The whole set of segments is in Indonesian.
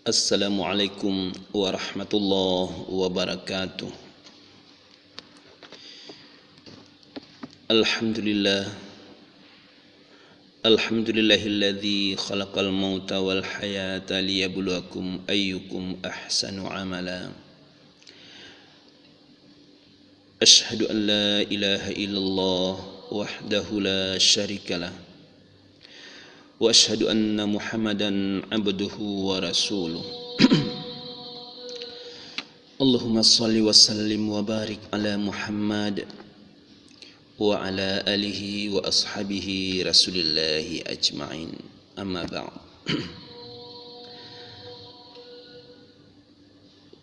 Assalamualaikum warahmatullahi wabarakatuh. Alhamdulillah. Alhamdulillahilladzi khalaqal mauta wal hayata liyabluwakum ayyukum ahsanu amala. Asyhadu an la ilaha illallah wahdahu la syarikalah. Wa asyhadu anna Muhammadan abduhu wa rasuluh. Allahumma salli wa sallim wa barik ala Muhammad wa ala alihi wa ashabihi rasulillahi ajma'in. Amma ba'd.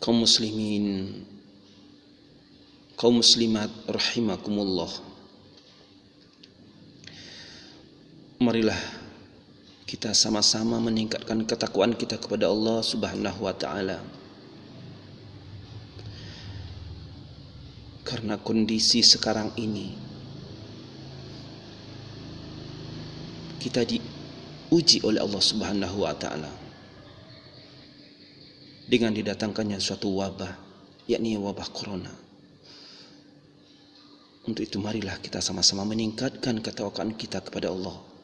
Kaum muslimin, kaum muslimat rahimakumullah. Marilah kita sama-sama meningkatkan ketakwaan kita kepada Allah Subhanahu wa taala. Karena kondisi sekarang ini kita diuji oleh Allah Subhanahu wa taala dengan didatangkannya suatu wabah, yakni wabah corona. Untuk itu marilah kita sama-sama meningkatkan ketakwaan kita kepada Allah.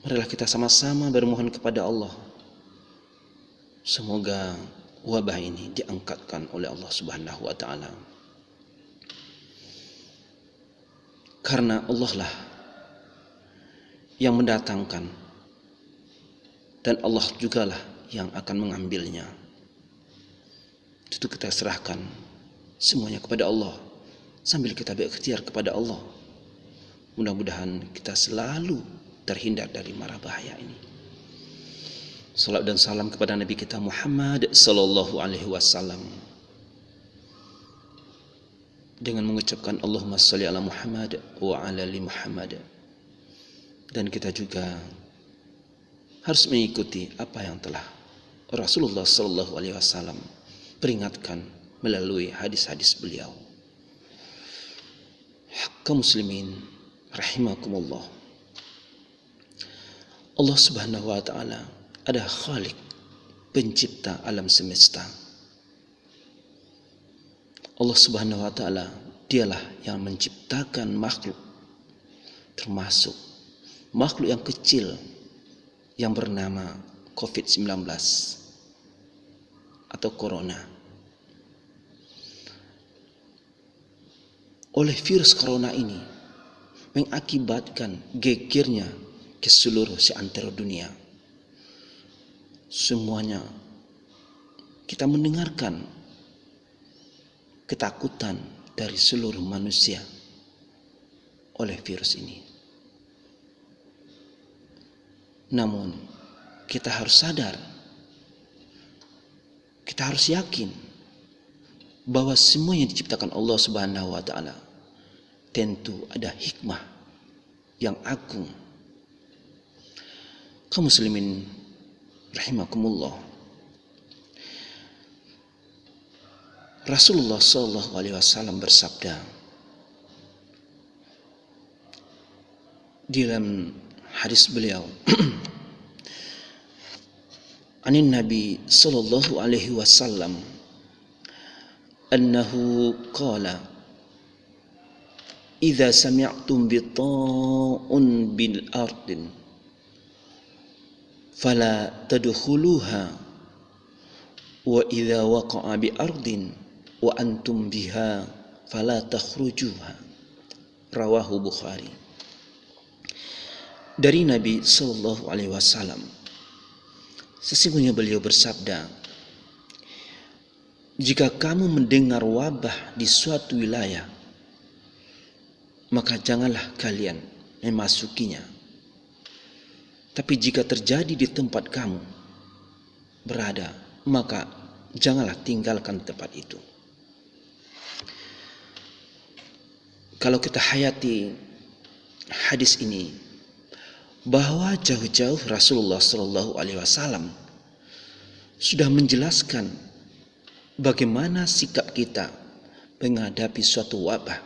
Marilah kita sama-sama bermohon kepada Allah. Semoga wabah ini diangkatkan oleh Allah Subhanahu wa taala. Karena Allah lah yang mendatangkan dan Allah jugalah yang akan mengambilnya. Itu kita serahkan semuanya kepada Allah sambil kita berikhtiar kepada Allah. Mudah-mudahan kita selalu terhindar dari mara bahaya ini. Salam dan salam kepada Nabi kita Muhammad sallallahu alaihi wasallam. Dengan mengucapkan Allahumma shalli ala Muhammad wa ala ali Muhammad. Dan kita juga harus mengikuti apa yang telah Rasulullah sallallahu alaihi wasallam peringatkan melalui hadis-hadis beliau. Kaum muslimin rahimakumullah. Allah Subhanahu wa taala adalah Khalik, pencipta alam semesta. Allah Subhanahu wa taala dialah yang menciptakan makhluk, termasuk makhluk yang kecil yang bernama COVID-19 atau corona. Oleh virus corona ini mengakibatkan gegernya ke seluruh seantero dunia. Semuanya kita mendengarkan ketakutan dari seluruh manusia oleh virus ini. Namun kita harus sadar, kita harus yakin bahwa semua yang diciptakan Allah Subhanahu wa taala tentu ada hikmah yang agung. Kaum muslimin rahimakumullah. Rasulullah sallallahu alaihi wasallam bersabda di dalam hadis beliau anin Nabi sallallahu alaihi wasallam annahu qala idza sami'tum bi ta'un bil ardin fala tadkhuluha wa idza waqa'a bi ardin wa antum biha fala takhrujuha. Rawahu Bukhari. Dari Nabi sallallahu alaihi wasallam, sesungguhnya beliau bersabda, jika kamu mendengar wabah di suatu wilayah, maka janganlah kalian memasukinya. Tapi jika terjadi di tempat kamu berada, maka janganlah tinggalkan tempat itu. Kalau kita hayati hadis ini, bahwa jauh-jauh Rasulullah sallallahu alaihi wasallam sudah menjelaskan bagaimana sikap kita menghadapi suatu wabah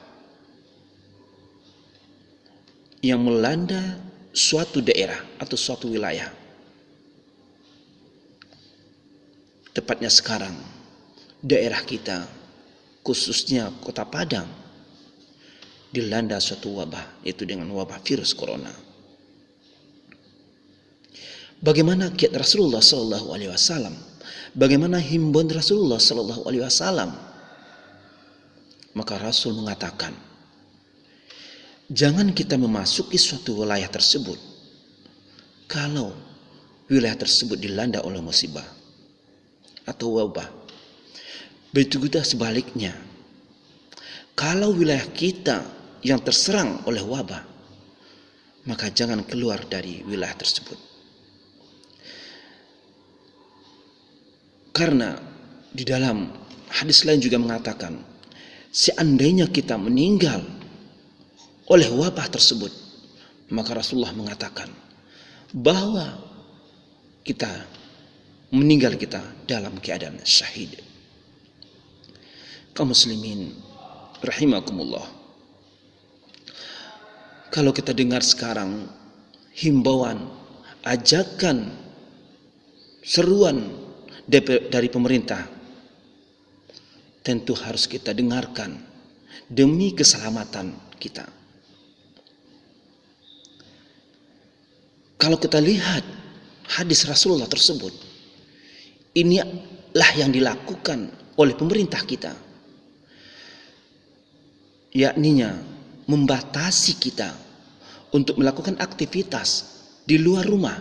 yang melanda suatu daerah atau suatu wilayah. tepatnya sekarang daerah kita, khususnya Kota Padang, dilanda suatu wabah, yaitu dengan wabah virus corona. Bagaimana kiat Rasulullah Sallallahu Alaihi Wasallam? Bagaimana himbauan Rasulullah Sallallahu Alaihi Wasallam? Maka Rasul mengatakan, jangan kita memasuki suatu wilayah tersebut kalau wilayah tersebut dilanda oleh musibah atau wabah. Begitu juga sebaliknya, kalau wilayah kita yang terserang oleh wabah, maka jangan keluar dari wilayah tersebut. Karena di dalam hadis lain juga mengatakan, seandainya kita meninggal oleh wabah tersebut, maka Rasulullah mengatakan bahwa kita meninggal kita dalam keadaan syahid. Kaum muslimin rahimakumullah, kalau kita dengar sekarang himbauan, ajakan, seruan dari pemerintah, tentu harus kita dengarkan demi keselamatan kita. Kalau kita lihat hadis Rasulullah tersebut, inilah yang dilakukan oleh pemerintah kita, yakninya membatasi kita untuk melakukan aktivitas di luar rumah,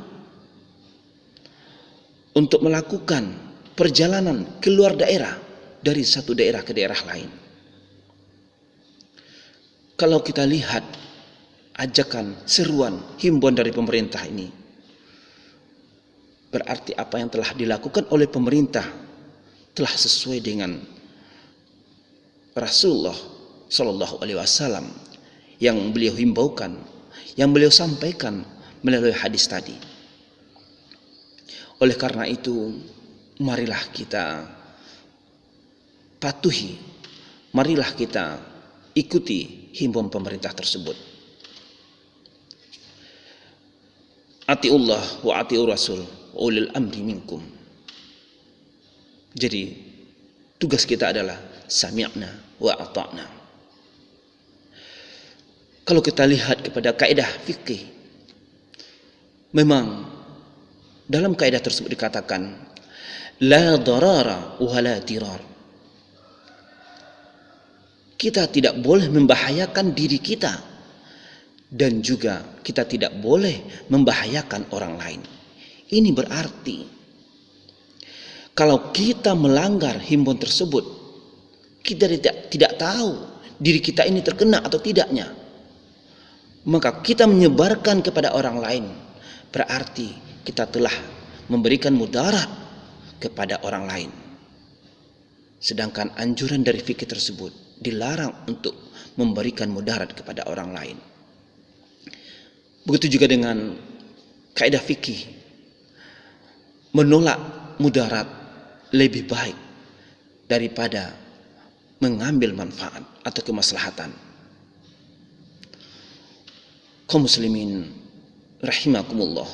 untuk melakukan perjalanan keluar daerah dari satu daerah ke daerah lain. Kalau kita lihat ajakan, seruan, himbauan dari pemerintah ini, berarti apa yang telah dilakukan oleh pemerintah telah sesuai dengan Rasulullah Sallallahu Alaihi Wasallam yang beliau himbaukan, yang beliau sampaikan melalui hadis tadi. Oleh karena itu, marilah kita patuhi, marilah kita ikuti himbauan pemerintah tersebut. Atiullah wa atiur rasul wa ulil amri minkum. Jadi tugas kita adalah sami'na wa ata'na. Kalau kita lihat kepada kaidah fikih, memang dalam kaidah tersebut dikatakan la darara wa la dirar. Kita tidak boleh membahayakan diri kita dan juga kita tidak boleh membahayakan orang lain. Ini berarti kalau kita melanggar himbauan tersebut, kita tidak tahu diri kita ini terkena atau tidaknya, maka kita menyebarkan kepada orang lain, berarti kita telah memberikan mudarat kepada orang lain. Sedangkan anjuran dari fikih tersebut dilarang untuk memberikan mudarat kepada orang lain. Begitu juga dengan kaidah fikih, menolak mudarat lebih baik daripada mengambil manfaat atau kemaslahatan. Kaum muslimin rahimakumullah,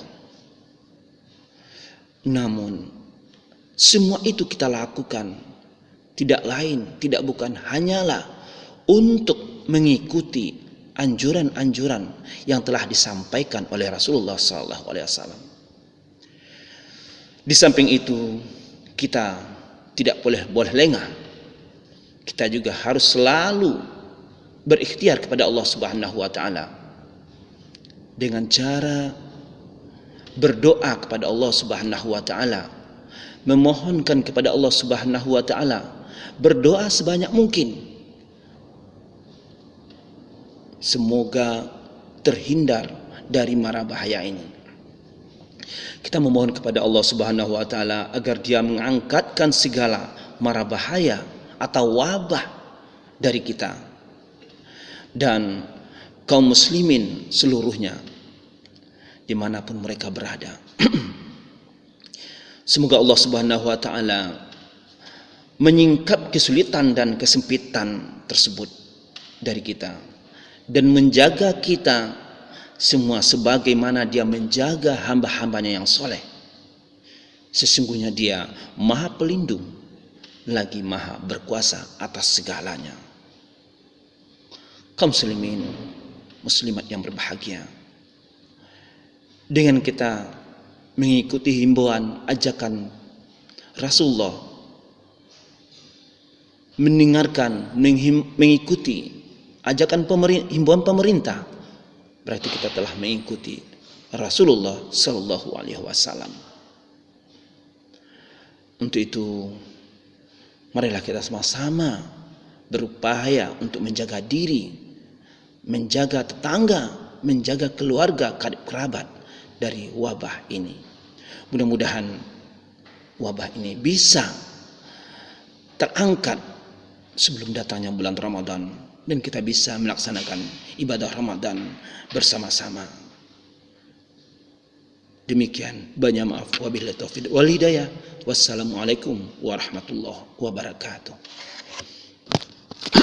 namun semua itu kita lakukan tidak lain, tidak bukan hanyalah untuk mengikuti anjuran-anjuran yang telah disampaikan oleh Rasulullah SAW. Di samping itu, kita tidak boleh lengah. Kita juga harus selalu berikhtiar kepada Allah Subhanahu wa taala dengan cara berdoa kepada Allah Subhanahu wa taala, memohonkan kepada Allah Subhanahu wa taala, berdoa sebanyak mungkin. Semoga terhindar dari mara bahaya ini. Kita memohon kepada Allah Subhanahu wa taala agar Dia mengangkatkan segala mara bahaya atau wabah dari kita dan kaum muslimin seluruhnya dimanapun mereka berada. Semoga Allah Subhanahu wa taala menyingkap kesulitan dan kesempitan tersebut dari kita dan menjaga kita semua sebagaimana Dia menjaga hamba-hambanya yang soleh. Sesungguhnya Dia Maha Pelindung, lagi Maha Berkuasa atas segalanya. Kaum muslimin, muslimat yang berbahagia, dengan kita mengikuti himbauan ajakan Rasulullah, mendengarkan, mengikuti ajakan himbauan pemerintah, berarti kita telah mengikuti Rasulullah Sallallahu Alaihi Wasallam. Untuk itu, marilah kita sama-sama berupaya untuk menjaga diri, menjaga tetangga, menjaga keluarga, karib kerabat dari wabah ini. Mudah-mudahan wabah ini bisa terangkat sebelum datangnya bulan Ramadan, dan kita bisa melaksanakan ibadah Ramadan bersama-sama. Demikian, banyak maaf, wabillahi taufiq wal hidayah. Wassalamualaikum warahmatullahi wabarakatuh.